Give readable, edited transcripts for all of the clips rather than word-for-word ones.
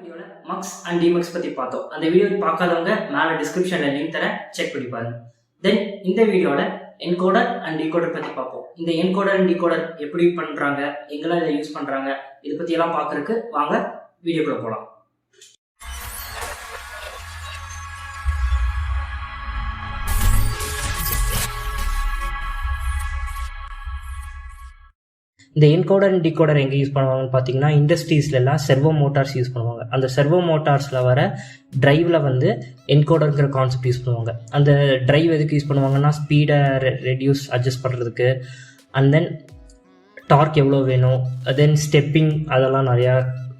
வீடியோல mugs and tmux பத்தி பார்த்தோம். அந்த வீடியோ பார்க்காதவங்க மேல டிஸ்கிரிப்ஷன்ல லிங்க் தரேன், செக் பண்ணி பாருங்க. தென் இந்த வீடியோல என்கோடர் அண்ட் டிகோடர் பத்தி பார்ப்போம். இந்த என்கோடர் அண்ட் டிகோடர் எப்படி பண்றாங்க, எங்கெல்லாம் இதை யூஸ் பண்றாங்க, இதை பத்தி எல்லாம் பார்க்கறதுக்கு வாங்க வீடியோக்குள்ள போலாம். இந்த என்கோடர் அண்ட் டிகோடர் எங்கே யூஸ் பண்ணுவாங்கன்னு பார்த்தீங்கன்னா, இண்டஸ்ட்ரீஸ்லாம் செர்வோ மோட்டார்ஸ் யூஸ் பண்ணுவாங்க. அந்த செர்வோ மோட்டார்ஸில் வர டிரைவில் வந்து என்கோடருங்கிற கான்செப்ட் யூஸ் பண்ணுவாங்க. அந்த டிரைவ் எதுக்கு யூஸ் பண்ணுவாங்கன்னா, ஸ்பீடை ரெடியூஸ் அட்ஜஸ்ட் பண்ணுறதுக்கு, அண்ட் தென் டார்க் எவ்வளோ வேணும், தென் ஸ்டெப்பிங், அதெல்லாம் நிறையா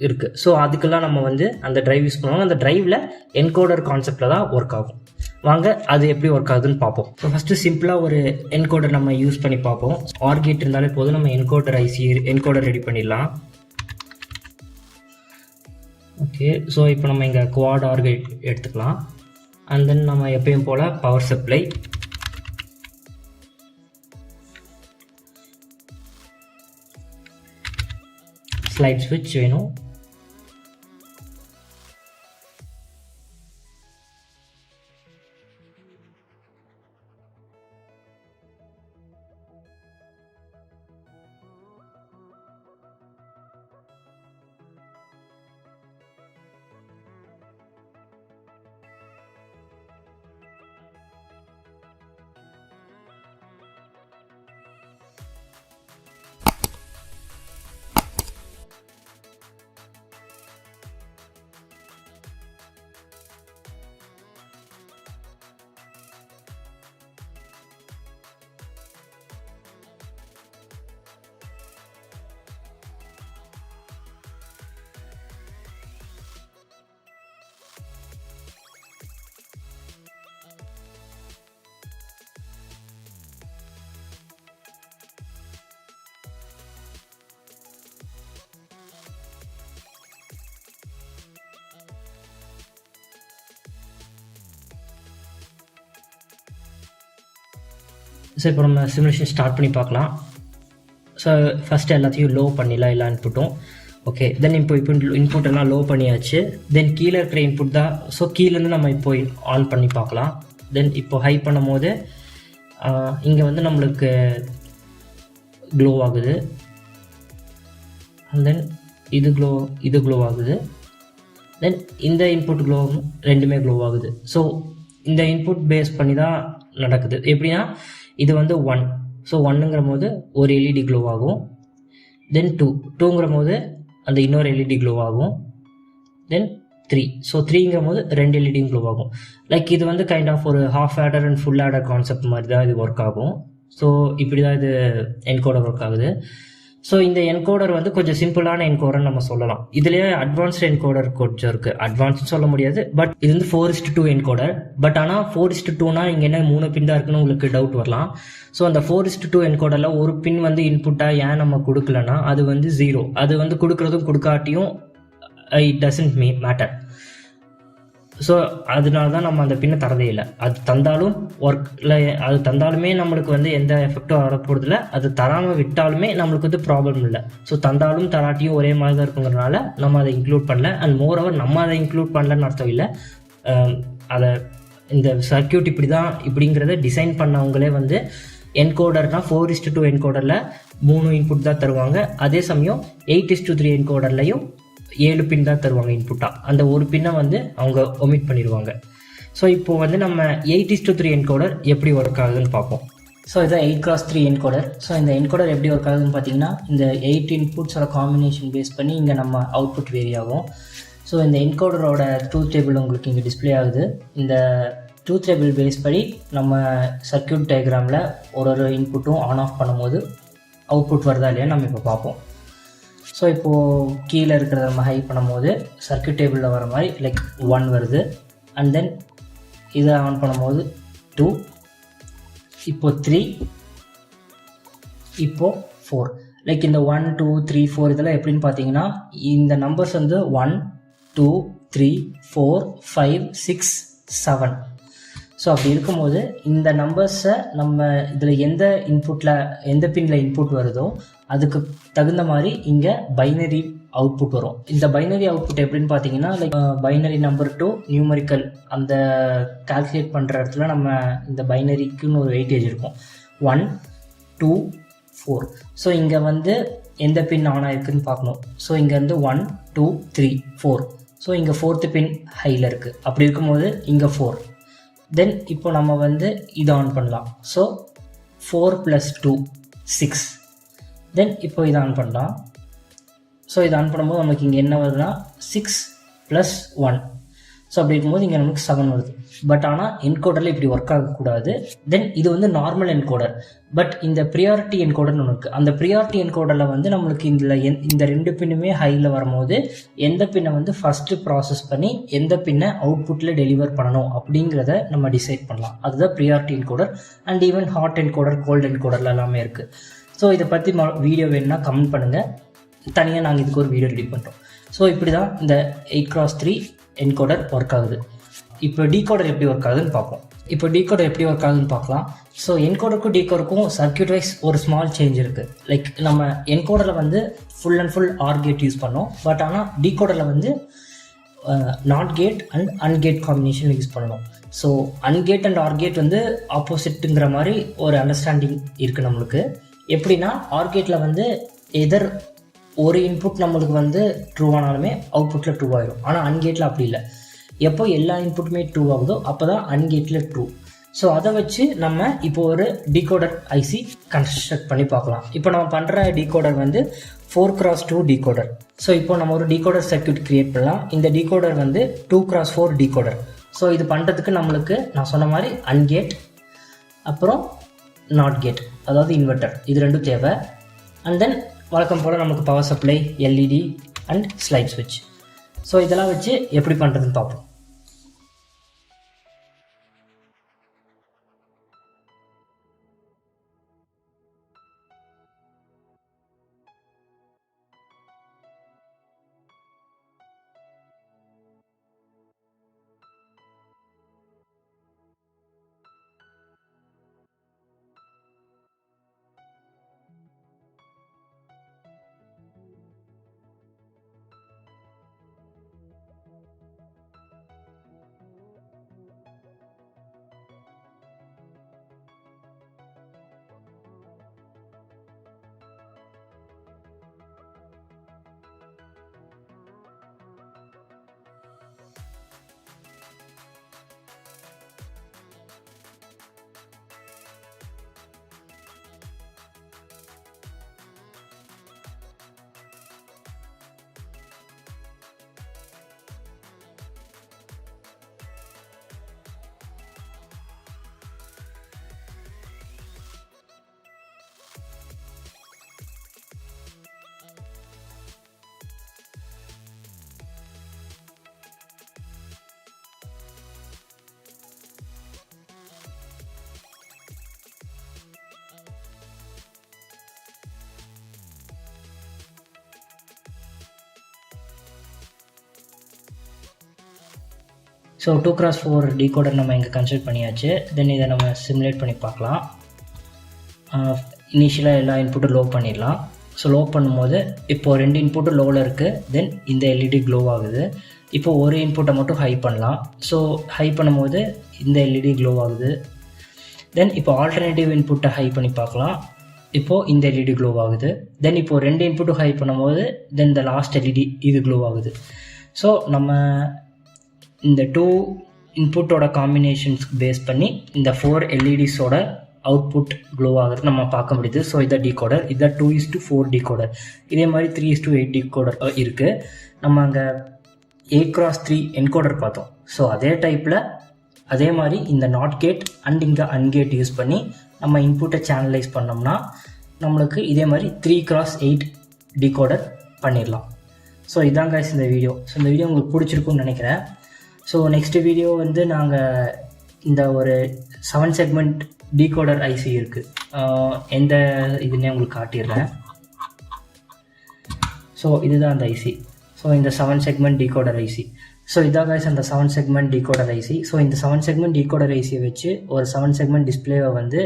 இருக்குது. ஸோ அதுக்கெல்லாம் நம்ம வந்து அந்த டிரைவ் யூஸ் பண்ணுவாங்க. அந்த டிரைவில் என்கோடர் கான்செப்டில் தான் ஒர்க் ஆகும். வாங்க அது எப்படி ஒர்க் ஆகுதுன்னு பார்ப்போம். ஸோ ஃபஸ்ட்டு சிம்பிளாக ஒரு என்கோடர் நம்ம யூஸ் பண்ணி பார்ப்போம். ஆர் கேட் இருந்தாலே போதும், நம்ம என்கோடர் ரெடி பண்ணிடலாம். ஓகே, ஸோ இப்போ நம்ம இங்கே குவாட் ஆர் கேட் எடுத்துக்கலாம். அண்ட் தென் நம்ம எப்பயும் போல் பவர் சப்ளை, ஸ்லைட் ஸ்விட்ச் வேணும். ஸோ இப்போ நம்ம சிமுலேஷன் ஸ்டார்ட் பண்ணி பார்க்கலாம். ஸோ ஃபஸ்ட்டு எல்லாத்தையும் லோ பண்ணிடலாம், எல்லா இன்புட்டும். ஓகே, தென் இப்போ இன்புட் எல்லாம் லோ பண்ணியாச்சு. தென் கீழே இருக்கிற இன்புட் தான், ஸோ கீழேருந்து நம்ம இப்போ ஆன் பண்ணி பார்க்கலாம். தென் இப்போ ஹை பண்ணும் போது இங்கே வந்து நம்மளுக்கு க்ளோ ஆகுது. அண்ட் தென் இது க்ளோ ஆகுது. தென் இந்த இன்புட் க்ளோ, ரெண்டுமே க்ளோ ஆகுது. ஸோ இந்த இன்புட் பேஸ் பண்ணி தான் நடக்குது. எப்படின்னா, இது வந்து 1, ஸோ 1ங்கிற போது ஒரு எல்இடி க்ளோ ஆகும். தென் 2ங்கிற போது அந்த இன்னொரு எல்இடி க்ளோ ஆகும். தென் 3, ஸோ 3ங்கிற போது 2 எல்இடியும் க்ளோ ஆகும். லைக் இது வந்து கைண்ட் ஆஃப் ஒரு half order and full adder concept மாதிரி தான் இது ஒர்க் ஆகும். ஸோ இப்படி தான் இது என்கோடர் ஒர்க் ஆகுது. ஸோ இந்த என்கோடர் வந்து கொஞ்சம் சிம்பிளான என்கோடர் நம்ம சொல்லலாம். இதுலேயே அட்வான்ஸ்டு என்கோடர் கொஞ்சம் இருக்குது. அட்வான்ஸ்னு சொல்ல முடியாது, பட் இது வந்து 4:2 என்கோடர். பட் ஆனால் 4:2னா இங்கே என்ன 3 பின் தான் இருக்குன்னு உங்களுக்கு டவுட் வரலாம். ஸோ அந்த 4:2 என்கோடரில் ஒரு பின் வந்து இன்புட்டாக ஏன் நம்ம கொடுக்கலன்னா, அது வந்து 0. அது வந்து கொடுக்குறதும் கொடுக்காட்டியும் இட் டசன்ட் மேட்டர். ஸோ அதனால தான் நம்ம அந்த பின்னை தரதே இல்லை. அது தந்தாலும் ஒர்க்கில், அது தந்தாலுமே நம்மளுக்கு வந்து எந்த எஃபெக்டும் வரப்போகிறதில்ல. அது தராமல் விட்டாலுமே நம்மளுக்கு வந்து ப்ராப்ளம் இல்லை. ஸோ தந்தாலும் தராட்டியும் ஒரே மாதிரி தான் இருக்குங்கிறனால நம்ம அதை இன்க்ளூட் பண்ணல. அண்ட் மோரோவர் நம்ம அதை இன்க்ளூட் பண்ணலன்னு அர்த்தம் இல்லை. அதை இந்த சர்க்கியூட் இப்படி தான் இப்படிங்கிறத டிசைன் பண்ணவங்களே வந்து என்கோடர்னால் 4:2 என்கோடரில் 3 இன்புட் தான் தருவாங்க. அதே சமயம் 8:3 என்கோடர்லையும் 7 பின் தான் தருவாங்க இன்புட்டாக. அந்த ஒரு பின்னை வந்து அவங்க ஒமிட் பண்ணிடுவாங்க. ஸோ இப்போ வந்து நம்ம 8:3 என்கோடர் எப்படி ஒர்க் ஆகுதுன்னு பார்ப்போம். ஸோ இதான் 8x3 என்கோடர். ஸோ இந்த என்கோடர் எப்படி ஒர்க் ஆகுதுன்னு பார்த்தீங்கன்னா, இந்த 8 இன்புட்ஸோட காம்பினேஷன் பேஸ் பண்ணி இங்கே நம்ம அவுட்புட் வேரி ஆகும். ஸோ இந்த என்கோடரோட ட்ரூத் டேபிள் உங்களுக்கு இங்கே டிஸ்பிளே ஆகுது. இந்த ட்ரூத் டேபிள் பேஸ் படி நம்ம சர்க்கியூட் டயக்ராமில் ஒரு இன்புட்டும் ஆன் ஆஃப் பண்ணும்போது அவுட்புட் வருதா இல்லையா நம்ம இப்போ பார்ப்போம். ஸோ இப்போது கீழே இருக்கிறத நம்ம ஹை பண்ணும்போது சர்க்கியூட் டேபிளில் வர மாதிரி லைக் 1 வருது. அண்ட் தென் இதை ஆன் பண்ணும்போது 2, இப்போது 3, இப்போது 4. லைக் இந்த 1, 2, 3, 4 இதெல்லாம் எப்படின்னு பார்த்தீங்கன்னா, இந்த நம்பர்ஸ் வந்து 1, 2, 3, 4, 5, 6, 7. ஸோ அப்படி இருக்கும்போது இந்த நம்பர்ஸை நம்ம இதில் எந்த பின்னில் இன்புட் வருதோ அதுக்கு தகுந்த மாதிரி இங்கே பைனரி அவுட்புட் வரும். இந்த பைனரி அவுட்புட் எப்படின்னு பார்த்தீங்கன்னா like binary number to numerical அந்த கால்குலேட் பண்ணுற இடத்துல நம்ம இந்த பைனரிக்குன்னு ஒரு வெயிட்டேஜ் இருக்கும் 1 2 4. ஸோ இங்கே வந்து எந்த பின் ஆன் ஆயிருக்குன்னு பார்க்கணும். ஸோ இங்கேருந்து 1 2 3 4. ஸோ இங்கே 4th பின் ஹையில் இருக்குது. அப்படி இருக்கும்போது இங்கே 4. தென் இப்போ நம்ம வந்து இதை ஆன் பண்ணலாம். ஸோ 4 + 2 6. தென் இப்போ இதை ஆன் பண்ணலாம். ஸோ இதை ஆன் பண்ணும்போது நமக்கு இங்கே என்ன வருதுன்னா 6 + 1. ஸோ அப்படி இருக்கும்போது இங்கே நமக்கு 7 வருது. பட் ஆனால் என்கோடரில் இப்படி ஒர்க் ஆகக்கூடாது. தென் இது வந்து நார்மல் என்கோடர். பட் இந்த ப்ரியாரிட்டி என்கோடர்னு ஒன்று இருக்குது. அந்த ப்ரியாரிட்டி என்கோடரில் வந்து நம்மளுக்கு இந்த 2 பின்னுமே ஹையில் வரும்போது எந்த பின்னை வந்து ஃபஸ்ட்டு ப்ராசஸ் பண்ணி எந்த பின்னை அவுட்புட்டில் டெலிவர் பண்ணணும் அப்படிங்கிறத நம்ம டிசைட் பண்ணலாம். அதுதான் priority encoder. And even hot encoder, cold என்கோடரில் எல்லாமே இருக்குது. ஸோ இதை பற்றி வீடியோ வேணும்னா கமெண்ட் பண்ணுங்கள். தனியாக நாங்கள் இதுக்கு ஒரு வீடியோ ரெடி பண்ணுறோம். ஸோ இப்படி தான் இந்த 8x3 என்கோடர் ஒர்க் ஆகுது. இப்போ டீகோடர் எப்படி ஒர்க் ஆகுதுன்னு பார்ப்போம். இப்போ டீகோடர் எப்படி ஒர்க் ஆகுதுன்னு பார்க்கலாம். ஸோ என்கோடருக்கும் டீகோடருக்கும் சர்க்யூட் வைஸ் ஒரு ஸ்மால் சேஞ்ச் இருக்குது. லைக் நம்ம என்கோடரில் வந்து full and full OR gate use பண்ணோம். பட் ஆனால் டீகோடரில் வந்து NOT gate and AND gate combination use பண்ணணும். So AND gate and OR gate வந்து ஆப்போசிட்டுங்கிற மாதிரி ஒரு அண்டர்ஸ்டாண்டிங் இருக்குது நம்மளுக்கு. எப்படின்னா ஆர்கேட்டில் வந்து எதர் ஒரு இன்புட் நம்மளுக்கு வந்து ட்ரூ ஆனாலுமே அவுட்புட்டில் ட்ரூ ஆகிடும். ஆனால் அன்கேட்டில் அப்படி இல்லை. எப்போ எல்லா இன்புட்டுமே ட்ரூ ஆகுதோ அப்போ தான் அன்கேட்டில் ட்ரூ. ஸோ அதை வச்சு நம்ம இப்போ ஒரு டீகோடர் ஐசி கன்ஸ்ட்ரக்ட் பண்ணி பார்க்கலாம். இப்போ நம்ம பண்ணுற டீகோடர் வந்து 4x2 டீகோடர். ஸோ இப்போ நம்ம ஒரு டீகோடர் சர்க்யூட் க்ரியேட் பண்ணலாம். இந்த டீகோடர் வந்து 2x4 டீகோடர். ஸோ இது பண்ணுறதுக்கு நம்மளுக்கு நான் சொன்ன மாதிரி அன்கேட் அப்புறம் நாட் கேட், அதாவது இன்வெர்ட்டர், இது ரெண்டும் தேவை. அண்ட் தென் வழக்கம் போல் நமக்கு power supply, LED and slide ஸ்விட்ச். ஸோ இதெல்லாம் வச்சு எப்படி பண்ணுறதுன்னு பார்ப்போம். ஸோ 2x4 டீகோடர் நம்ம இங்கே கன்சிடர் பண்ணியாச்சு. தென் இதை நம்ம சிமுலேட் பண்ணி பார்க்கலாம். இனிஷியலாக எல்லா இன்புட்டும் லோ பண்ணிடலாம். ஸோ லோ பண்ணும்போது இப்போது 2 இன்புட்டும் லோவில் இருக்குது. தென் இந்த எல்இடி க்ளோ ஆகுது. இப்போது ஒரு இன்புட்டை மட்டும் ஹை பண்ணலாம். ஸோ ஹை பண்ணும்போது இந்த எல்இடி க்ளோ ஆகுது. தென் இப்போ ஆல்டர்னேட்டிவ் இன்புட்டை ஹை பண்ணி பார்க்கலாம். இப்போது இந்த எல்இடி க்ளோ ஆகுது. தென் இப்போது 2 இன்புட்டும் ஹை பண்ணும்போது தென் இந்த லாஸ்ட் எல்இடி இது க்ளோ ஆகுது. ஸோ நம்ம இந்த 2 இன்புட்டோட காம்பினேஷன்ஸ்க்கு பேஸ் பண்ணி இந்த 4 எல்இடிஸோட அவுட்புட் க்ளோ ஆகிறது நம்ம பார்க்க முடியுது. ஸோ இதை டீகோடர், இதை 2:4 டீகோடர். இதே மாதிரி 3:8 டீகோடர் இருக்குது. நம்ம அங்கே 8x3 என்கோடர் பார்த்தோம். ஸோ அதே டைப்பில் அதே மாதிரி இந்த நாட் கேட் அண்ட் இங்கே அன்கேட் யூஸ் பண்ணி நம்ம இன்புட்டை சேனலைஸ் பண்ணோம்னா நம்மளுக்கு இதே மாதிரி 3x8 டீகோடர் பண்ணிடலாம். ஸோ இதான் guys இந்த வீடியோ. ஸோ இந்த வீடியோ உங்களுக்கு பிடிச்சிருக்குன்னு நினைக்கிறேன். ஸோ நெக்ஸ்ட் வீடியோ வந்து நாங்கள் இந்த ஒரு 7 செக்மெண்ட் டீகோடர் ஐசி இருக்குது. எந்த இதுன்னே உங்களுக்கு காட்டிடுறேன். ஸோ இதுதான் அந்த ஐசி. ஸோ இந்த 7 செக்மெண்ட் டிகோடர் ஐசி. ஸோ இதாக guys அந்த 7 செக்மெண்ட் டிகோடர் ஐசி. ஸோ இந்த 7 செக்மெண்ட் டிகோடர் ஐசியை வச்சு ஒரு 7 செக்மெண்ட் டிஸ்பிளேவை வந்து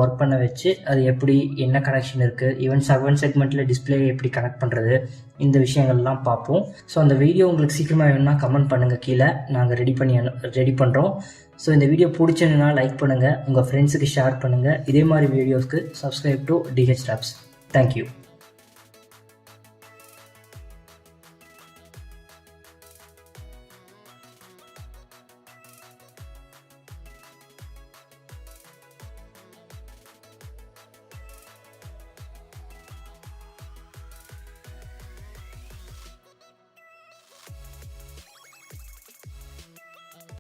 ஒர்க் பண்ண வச்சு அது எப்படி என்ன கனெக்ஷன் இருக்குது, ஈவன் 7 செக்மெண்ட்டில் டிஸ்பிளே எப்படி கனெக்ட் பண்ணுறது, இந்த விஷயங்கள்லாம் பார்ப்போம். ஸோ அந்த வீடியோ உங்களுக்கு சீக்கிரமாக வேணும்னா கமெண்ட் பண்ணுங்கள், கீழே நாங்கள் ரெடி பண்ணுறோம். ஸோ இந்த வீடியோ பிடிச்சதுன்னா லைக் பண்ணுங்கள், உங்கள் ஃப்ரெண்ட்ஸுக்கு ஷேர் பண்ணுங்கள். இதே மாதிரி வீடியோஸ்க்கு subscribe to DH Labs. Thank you.